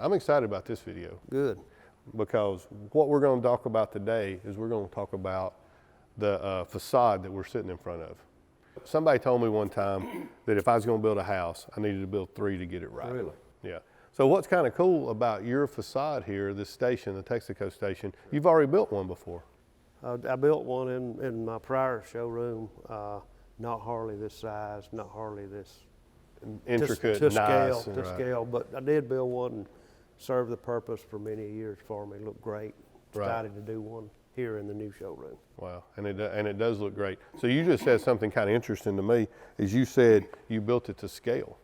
I'm excited about this video. Good. Because what we're going to talk about today is we're going to talk about the facade that we're sitting in front of. Somebody told me one time that if I was going to build a house, I needed to build 3 to get it right. Really? Yeah. So what's kind of cool about your facade here, this station, the Texaco Station, you've already built one before. I built one in my prior showroom, not hardly this size, not hardly this Intricate, to nice. To scale, but I did build one and served the purpose for many years for me. Looked great. Decided to do one here in the new showroom. Wow, and it does look great. So you just said something kind of interesting to me, is you said you built it to scale.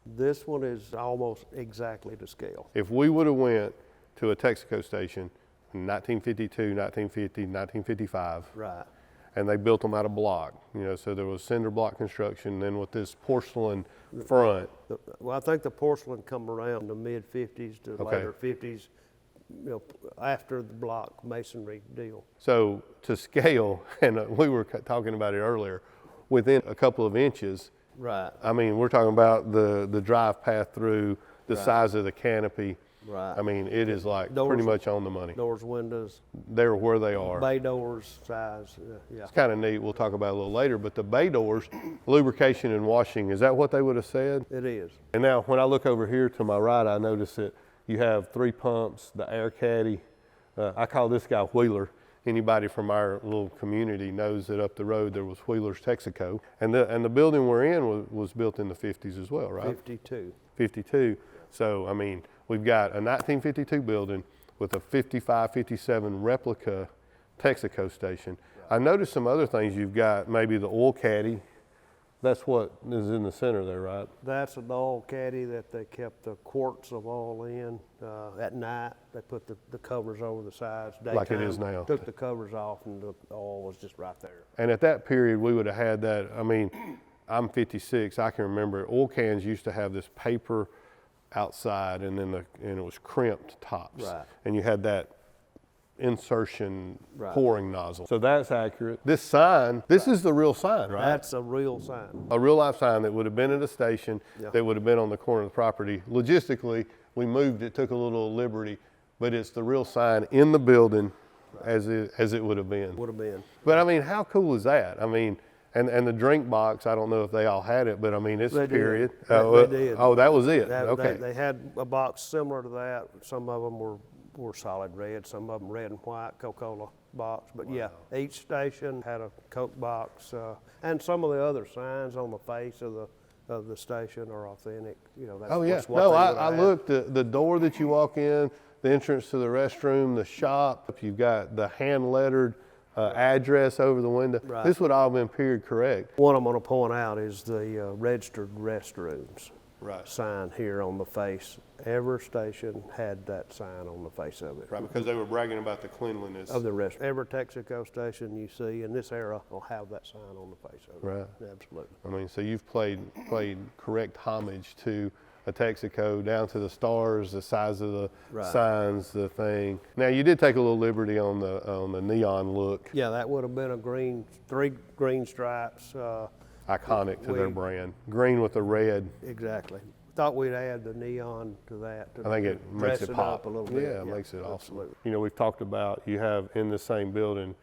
This one is almost exactly to scale. If we would have went to a Texaco station in 1952, 1950, 1955, right, and they built them out of block, so there was cinder block construction, then with this porcelain front. Well, I think the porcelain come around the mid 50s to later 50s, after the block masonry deal. So to scale, and we were talking about it earlier, within a couple of inches. Right. I mean, we're talking about the drive path through, the size of the canopy. Right. I mean, it is like doors, pretty much on the money. Doors, windows. They're where they are. Bay doors, size, yeah. It's kind of neat. We'll talk about it a little later, but the bay doors, lubrication and washing, is that what they would have said? It is. And now when I look over here to my right, I notice that you have 3 pumps, the air caddy. I call this guy Wheeler. Anybody from our little community knows that up the road there was Wheeler's Texaco. And the building we're in was built in the 50s as well, right? 52. 52. So, I mean, we've got a 1952 building with a 55, 57 replica Texaco station. I noticed some other things. You've got maybe the oil caddy. That's what is in the center there, right? That's an oil caddy that they kept the quarts of oil in. At night, they put the covers over the sides. Daytime, like it is now. Took the covers off and the oil was just right there. And at that period, we would have had that. I mean, I'm 56. I can remember oil cans used to have this paper outside, and then and it was crimped tops. Right. And you had that insertion pouring nozzle. So that's accurate. This sign, this is the real sign, right? That's a real sign. A real life sign that would have been at a station, that would have been on the corner of the property. Logistically, we moved it, took a little liberty, but it's the real sign in the building as it would have been. Would have been. But I mean, how cool is that? I mean, and the drink box, I don't know if they all had it, but I mean, it's period. They did. Oh, that was it. Okay. They had a box similar to that. Some of them were solid red, some of them red and white Coca-Cola box. But yeah, each station had a Coke box, and some of the other signs on the face of the station are authentic. That's what I looked. The door that you walk in, the entrance to the restroom, the shop. You've got the hand lettered address over the window. Right. This would all been period correct. One I'm going to point out is the registered restrooms sign here on the face. Every station had that sign on the face of it. Right, because they were bragging about the cleanliness of the rest. Every Texaco station you see in this era will have that sign on the face of it. Right. Absolutely. I mean, so you've played correct homage to a Texaco, down to the stars, the size of the signs, the thing. Now you did take a little liberty on the neon look. Yeah, that would have been a 3 green stripes. Iconic to their brand. Green with the red. Exactly. Thought we'd add the neon to that. I think it makes it pop up a little bit. Yeah, it makes it awesome. We've talked about, you have in the same building,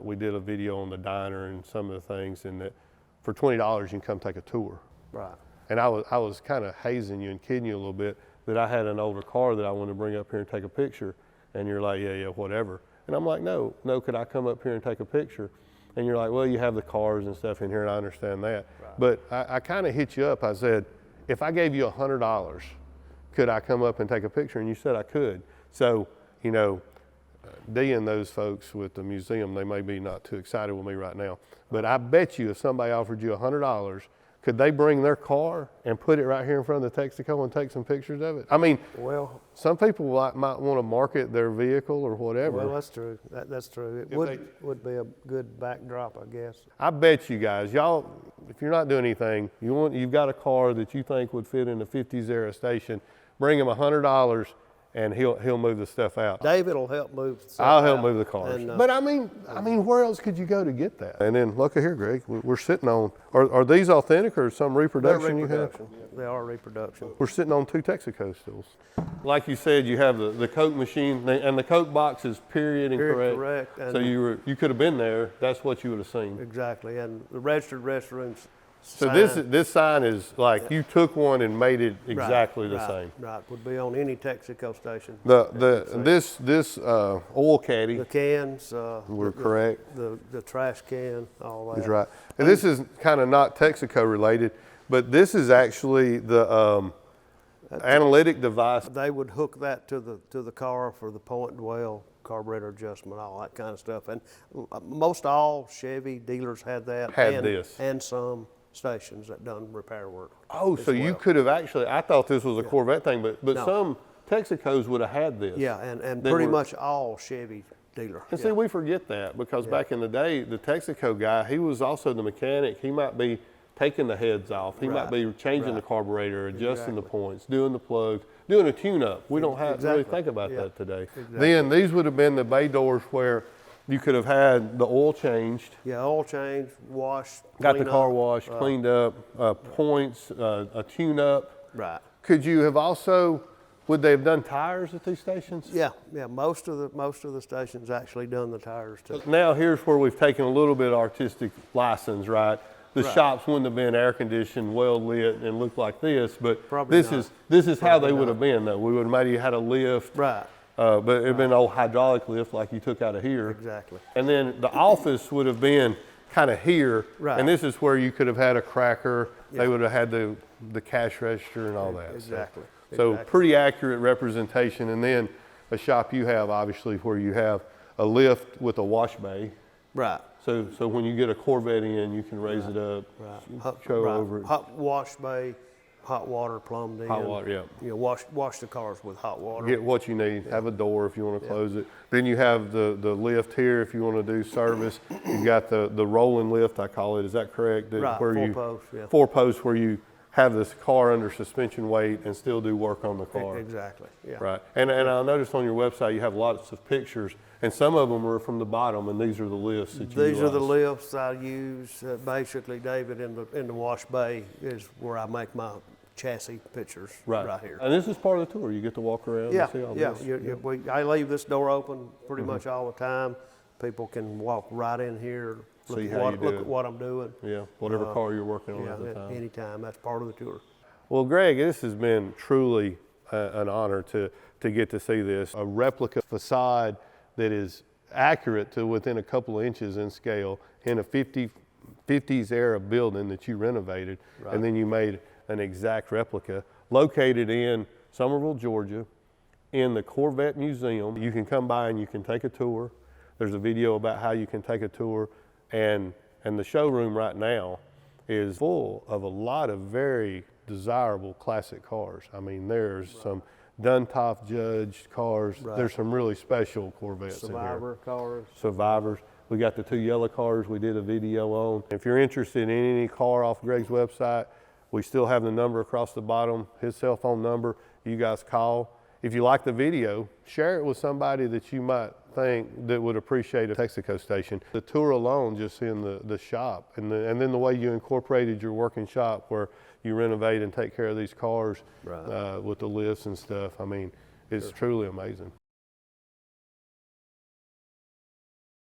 we did a video on the diner and some of the things, and that for $20 you can come take a tour. Right. And I was kind of hazing you and kidding you a little bit that I had an older car that I wanted to bring up here and take a picture, and you're like, yeah, whatever. And I'm like, no, could I come up here and take a picture? And you're like, well, you have the cars and stuff in here, and I understand that. Right. But I kind of hit you up. I said, if I gave you $100, could I come up and take a picture? And you said I could. So, Dee and those folks with the museum, they may be not too excited with me right now, but I bet you if somebody offered you $100, could they bring their car and put it right here in front of the Texaco and take some pictures of it? I mean, some people might want to market their vehicle or whatever. Well, that's true. That's true. It would be a good backdrop, I guess. I bet you guys, y'all, if you're not doing anything, you've got a car that you think would fit in the 50s era station, bring them $100, and he'll move the stuff out. David will help move the stuff I'll help out. move the cars. And, But I mean, where else could you go to get that? And then look at here, Greg. We're sitting on. Are these authentic or some they're reproduction you have? reproduction. They are reproduction. We're sitting on 2 Texaco stills. Like you said, you have the Coke machine, and the Coke box is period and Period correct. correct, So and- you could have been there. That's what you would have seen. Exactly, and the registered restrooms. So sign- this sign is like you took one and made it right, exactly the right, same. Right, would be on any Texaco station. This oil caddy. The cans. We're correct. The trash can, all that. Is right. And this is kind of not Texaco related, but this is actually the analytic device. They would hook that to the car for the point dwell, carburetor adjustment, all that kind of stuff. And most all Chevy dealers had that. Had this. And some stations that done repair work. Oh, as so you well. could have actually, I thought this was a Corvette thing, but No. some Texacos would have had this. Yeah, and They pretty were- much all Chevy dealer. And yeah. see, we forget that because back in the day, the Texaco guy, he was also the mechanic. He might be taking the heads off. He might Right, be changing the right. carburetor, adjusting the Exactly. points, doing the plugs, doing a tune-up. We don't have really Exactly. think about Yeah. that today. Exactly. Then these would have been the bay doors where you could have had the oil changed, Yeah, oil change, wash, got the clean car up. washed, cleaned up, points, a tune-up. Right. Could you have also, would they have done tires at these stations? Yeah, most of the stations actually done the tires too. Now here's where we've taken a little bit of artistic license, right? The Right. shops wouldn't have been air conditioned, well lit, and looked like this, but Probably this not. is how Probably they would not. have been though. We would have maybe had a lift, Right, but it'd been an old hydraulic lift like you took out of here. exactly. And then the office would have been kind of here, Right. and this is where you could have had a cracker. They would have had the cash register and all that. Exactly. So exactly. pretty accurate representation. And then a shop you have, obviously, where you have a lift with a wash bay. Right. So when you get a Corvette in, you can raise it up, Right. show Right. over it. Hot wash bay, hot water plumbed in. Hot water, yeah. You know, wash the cars with hot water. Get what you need. Have a door if you want to close it. Then you have the lift here if you want to do service. You've got the rolling lift, I call it. Is that correct? Right, Where 4 you, posts, yeah. 4 posts where you have this car under suspension weight and still do work on the car. Exactly. Yeah. Right. And I noticed on your website you have lots of pictures, and some of them are from the bottom, and these are the lifts that you These are the utilize. lifts I use. Basically, David, in the wash bay is where I make my chassis pictures right here. And this is part of the tour. You get to walk around Yeah, and see all yeah. this. I leave this door open pretty Mm-hmm. much all the time. People can walk right in here, See look, how you at, do look it. at what I'm doing. Yeah, whatever car you're working on Yeah, at the time. anytime. That's part of the tour. Well, Greg, this has been truly an honor to get to see this. A replica facade that is accurate to within a couple of inches in scale in a 50s era building that you renovated, and then you made an exact replica located in Summerville, Georgia, in the Corvette Museum. You can come by and you can take a tour. There's a video about how you can take a tour, and the showroom right now is full of a lot of very desirable classic cars. I mean, there's some Duntop judged cars. There's some really special Corvettes in here. Survivor cars. Survivors. We got the 2 yellow cars we did a video on. If you're interested in any car off Greg's website, we still have the number across the bottom, his cell phone number. You guys call. If you like the video, share it with somebody that you might think that would appreciate a Texaco station. The tour alone, just seeing the shop, and then the way you incorporated your working shop where you renovate and take care of these cars with the lifts and stuff. I mean, it's truly amazing.